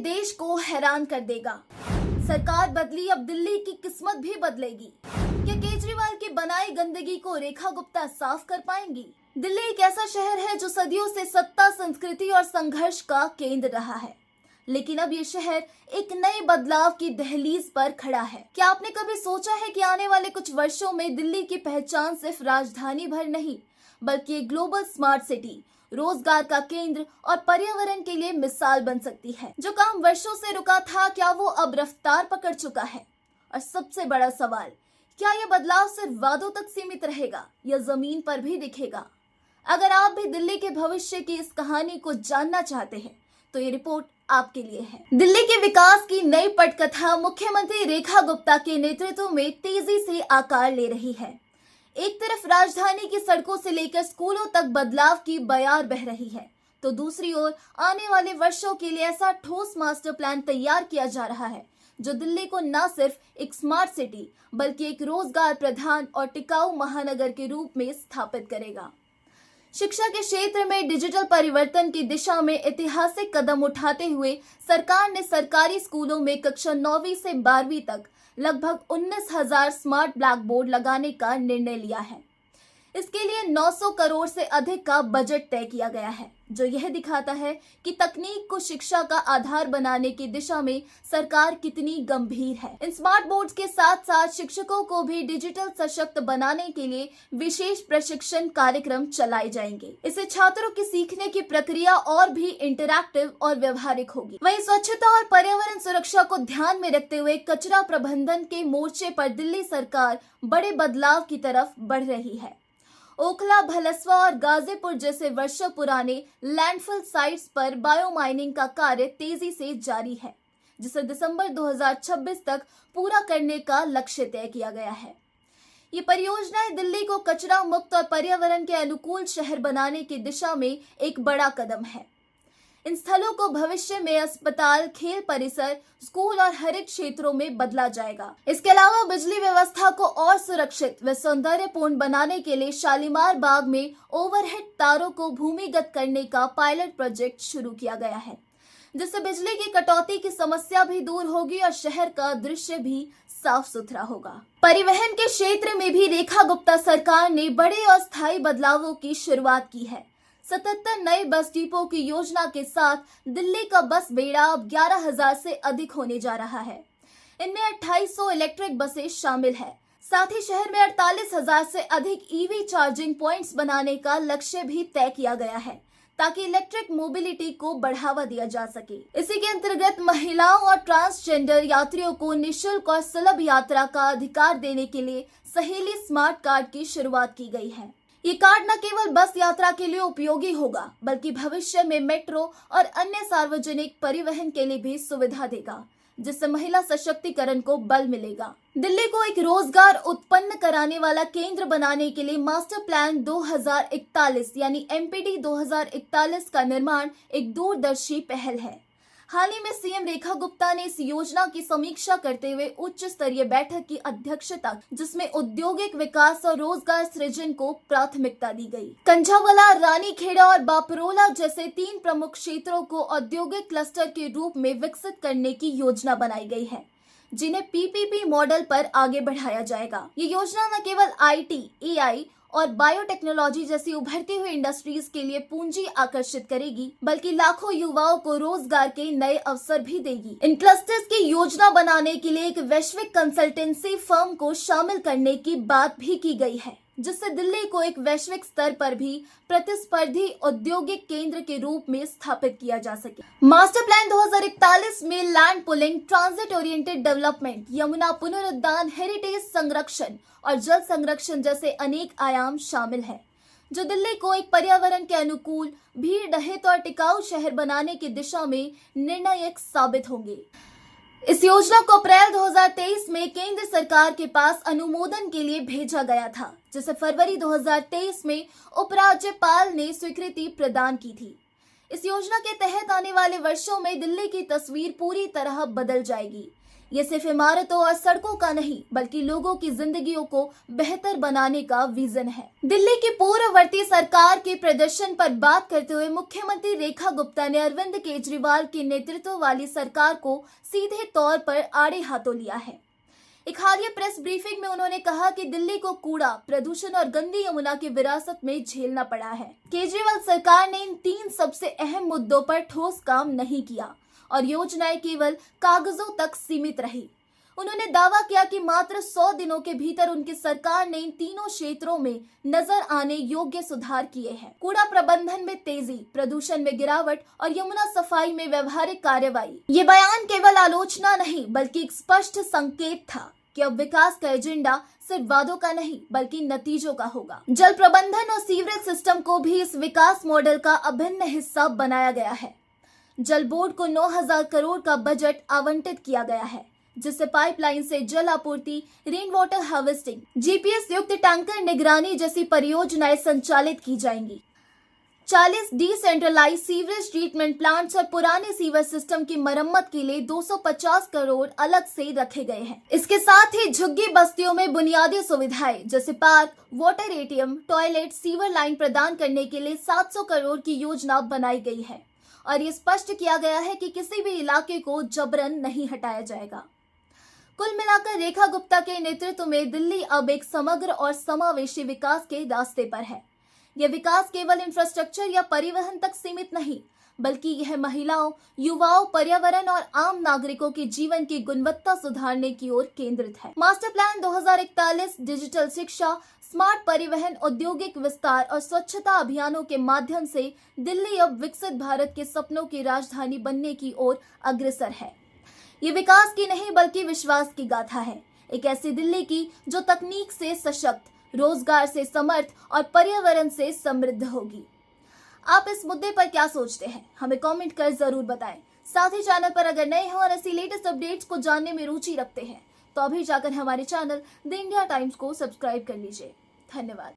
देश को हैरान कर देगा। सरकार बदली, अब दिल्ली की किस्मत भी बदलेगी। क्या केजरीवाल की बनाई गंदगी को रेखा गुप्ता साफ कर पाएंगी? दिल्ली एक ऐसा शहर है जो सदियों से सत्ता, संस्कृति और संघर्ष का केंद्र रहा है, लेकिन अब ये शहर एक नए बदलाव की दहलीज पर खड़ा है। क्या आपने कभी सोचा है कि आने वाले कुछ वर्षों में दिल्ली की पहचान सिर्फ राजधानी भर नहीं, बल्कि एक ग्लोबल स्मार्ट सिटी, रोजगार का केंद्र और पर्यावरण के लिए मिसाल बन सकती है। जो काम वर्षों से रुका था, क्या वो अब रफ्तार पकड़ चुका है? और सबसे बड़ा सवाल, क्या यह बदलाव सिर्फ वादों तक सीमित रहेगा या जमीन पर भी दिखेगा? अगर आप भी दिल्ली के भविष्य की इस कहानी को जानना चाहते हैं, तो ये रिपोर्ट आपके लिए है। दिल्ली के विकास की नई पटकथा मुख्यमंत्री रेखा गुप्ता के नेतृत्व में तेजी से आकार ले रही है। एक तरफ राजधानी की सड़कों से लेकर स्कूलों तक बदलाव की बयार बह रही है, तो दूसरी ओर आने वाले वर्षों के लिए ऐसा ठोस मास्टर प्लान तैयार किया जा रहा है जो दिल्ली को न सिर्फ एक स्मार्ट सिटी, बल्कि एक रोजगार प्रधान और टिकाऊ महानगर के रूप में स्थापित करेगा। शिक्षा के क्षेत्र में डिजिटल परिवर्तन की दिशा में ऐतिहासिक कदम उठाते हुए सरकार ने सरकारी स्कूलों में कक्षा 9वीं से 12वीं तक लगभग 19,000 स्मार्ट ब्लैक बोर्ड लगाने का निर्णय लिया है। इसके लिए 900 करोड़ से अधिक का बजट तय किया गया है, जो यह दिखाता है कि तकनीक को शिक्षा का आधार बनाने की दिशा में सरकार कितनी गंभीर है। इन स्मार्ट बोर्ड्स के साथ साथ शिक्षकों को भी डिजिटल सशक्त बनाने के लिए विशेष प्रशिक्षण कार्यक्रम चलाए जाएंगे। इससे छात्रों की सीखने की प्रक्रिया और भी इंटरैक्टिव और व्यवहारिक होगी। वहीं स्वच्छता और पर्यावरण सुरक्षा को ध्यान में रखते हुए कचरा प्रबंधन के मोर्चे पर दिल्ली सरकार बड़े बदलाव की तरफ बढ़ रही है। ओखला, भलसवा और गाजीपुर जैसे वर्षों पुराने लैंडफिल साइट्स पर बायोमाइनिंग का कार्य तेजी से जारी है, जिसे दिसंबर 2026 तक पूरा करने का लक्ष्य तय किया गया है। ये परियोजनाएं दिल्ली को कचरा मुक्त और पर्यावरण के अनुकूल शहर बनाने की दिशा में एक बड़ा कदम है। इन स्थलों को भविष्य में अस्पताल, खेल परिसर, स्कूल और हरित क्षेत्रों में बदला जाएगा। इसके अलावा बिजली व्यवस्था को और सुरक्षित व सौंदर्यपूर्ण बनाने के लिए शालीमार बाग में ओवरहेड तारों को भूमिगत करने का पायलट प्रोजेक्ट शुरू किया गया है, जिससे बिजली की कटौती की समस्या भी दूर होगी और शहर का दृश्य भी साफ सुथरा होगा। परिवहन के क्षेत्र में भी रेखा गुप्ता सरकार ने बड़े और स्थायी बदलावों की शुरुआत की है। 77 नए बस डिपो की योजना के साथ दिल्ली का बस बेड़ा अब 11,000 से अधिक होने जा रहा है। इनमें 2800 इलेक्ट्रिक बसें शामिल है। साथ ही शहर में 48,000 से अधिक ईवी चार्जिंग पॉइंट्स बनाने का लक्ष्य भी तय किया गया है, ताकि इलेक्ट्रिक मोबिलिटी को बढ़ावा दिया जा सके। इसी के अंतर्गत महिलाओं और ट्रांसजेंडर यात्रियों को निःशुल्क और सुलभ यात्रा का अधिकार देने के लिए सहेली स्मार्ट कार्ड की शुरुआत की गई है। ये कार्ड न केवल बस यात्रा के लिए उपयोगी होगा, बल्कि भविष्य में मेट्रो और अन्य सार्वजनिक परिवहन के लिए भी सुविधा देगा, जिससे महिला सशक्तिकरण को बल मिलेगा। दिल्ली को एक रोजगार उत्पन्न कराने वाला केंद्र बनाने के लिए मास्टर प्लान 2041 यानी MPD 2041 का निर्माण एक दूरदर्शी पहल है। हाल ही में सीएम रेखा गुप्ता ने इस योजना की समीक्षा करते हुए उच्च स्तरीय बैठक की अध्यक्षता, जिसमें औद्योगिक विकास और रोजगार सृजन को प्राथमिकता दी गई। कंझावला, रानीखेड़ा और बापरोला जैसे 3 प्रमुख क्षेत्रों को औद्योगिक क्लस्टर के रूप में विकसित करने की योजना बनाई गई है, जिन्हें PPP मॉडल पर आगे बढ़ाया जाएगा। ये योजना न केवल IT, AI और बायोटेक्नोलॉजी जैसी उभरती हुई इंडस्ट्रीज के लिए पूंजी आकर्षित करेगी, बल्कि लाखों युवाओं को रोजगार के नए अवसर भी देगी। इन क्लस्टर्स की योजना बनाने के लिए एक वैश्विक कंसल्टेंसी फर्म को शामिल करने की बात भी की गई है, जिससे दिल्ली को एक वैश्विक स्तर पर भी प्रतिस्पर्धी औद्योगिक केंद्र के रूप में स्थापित किया जा सके। मास्टर प्लान 2041 में land pooling, transit oriented development, Yamuna पुनरुद्धार, हेरिटेज संरक्षण और जल संरक्षण जैसे अनेक आयाम शामिल हैं, जो दिल्ली को एक पर्यावरण के अनुकूल, भीड़ रहित और टिकाऊ शहर बनाने की दिशा में निर्णायक साबित होंगे। इस योजना को अप्रैल 2023 में केंद्र सरकार के पास अनुमोदन के लिए भेजा गया था, जिसे फरवरी 2023 में उपराज्यपाल ने स्वीकृति प्रदान की थी। इस योजना के तहत आने वाले वर्षों में दिल्ली की तस्वीर पूरी तरह बदल जाएगी। ये सिर्फ इमारतों और सड़कों का नहीं बल्कि लोगों की जिंदगियों को बेहतर बनाने का विजन है। दिल्ली की पूर्ववर्ती सरकार के प्रदर्शन पर बात करते हुए मुख्यमंत्री रेखा गुप्ता ने अरविंद केजरीवाल के नेतृत्व वाली सरकार को सीधे तौर पर आड़े हाथों लिया है। एक हालिया प्रेस ब्रीफिंग में उन्होंने कहा कि दिल्ली को कूड़ा, प्रदूषण और गंदी यमुना की विरासत में झेलना पड़ा है। केजरीवाल सरकार ने इन 3 सबसे अहम मुद्दों पर ठोस काम नहीं किया और योजनाएं केवल कागजों तक सीमित रही। उन्होंने दावा किया कि मात्र 100 दिनों के भीतर उनकी सरकार ने इन तीनों क्षेत्रों में नजर आने योग्य सुधार किए हैं। कूड़ा प्रबंधन में तेजी, प्रदूषण में गिरावट और यमुना सफाई में व्यवहारिक कार्रवाई। ये बयान केवल आलोचना नहीं बल्कि एक स्पष्ट संकेत था कि अब विकास का एजेंडा सिर्फ वादों का नहीं बल्कि नतीजों का होगा। जल प्रबंधन और सीवरेज सिस्टम को भी इस विकास मॉडल का अभिन्न हिस्सा बनाया गया है। जल बोर्ड को 9,000 करोड़ का बजट आवंटित किया गया है, जिससे पाइपलाइन से जल आपूर्ति, रेन वाटर हार्वेस्टिंग, जीपीएस युक्त टैंकर निगरानी जैसी परियोजनाएं संचालित की जाएंगी। 40 डिसेंट्रलाइज सीवरेज ट्रीटमेंट प्लांट्स और पुराने सीवर सिस्टम की मरम्मत के लिए 250 करोड़ अलग से रखे गए हैं। इसके साथ ही झुग्गी बस्तियों में बुनियादी सुविधाएं जैसे park, water ATM, toilet, sewer line प्रदान करने के लिए 700 करोड़ की योजना बनाई गई है और ये स्पष्ट किया गया है कि किसी भी इलाके को जबरन नहीं हटाया जाएगा। कुल मिलाकर रेखा गुप्ता के नेतृत्व में दिल्ली अब एक समग्र और समावेशी विकास के रास्ते पर है। यह विकास केवल इंफ्रास्ट्रक्चर या परिवहन तक सीमित नहीं बल्कि यह महिलाओं, युवाओं, पर्यावरण और आम नागरिकों के जीवन की गुणवत्ता सुधारने की ओर केंद्रित है। मास्टर प्लान 2041 डिजिटल शिक्षा, स्मार्ट परिवहन, औद्योगिक विस्तार और स्वच्छता अभियानों के माध्यम से दिल्ली अब विकसित भारत के सपनों की राजधानी बनने की ओर अग्रसर है। ये विकास की नहीं बल्कि विश्वास की गाथा है, एक ऐसी दिल्ली की जो तकनीक से सशक्त, रोजगार से समर्थ और पर्यावरण से समृद्ध होगी। आप इस मुद्दे पर क्या सोचते हैं, हमें कमेंट कर जरूर बताएं। साथ ही चैनल पर अगर नए हो और ऐसी लेटेस्ट अपडेट्स को जानने में रुचि रखते हैं तो अभी जाकर हमारे चैनल द इंडिया टाइम्स को सब्सक्राइब कर लीजिए। धन्यवाद।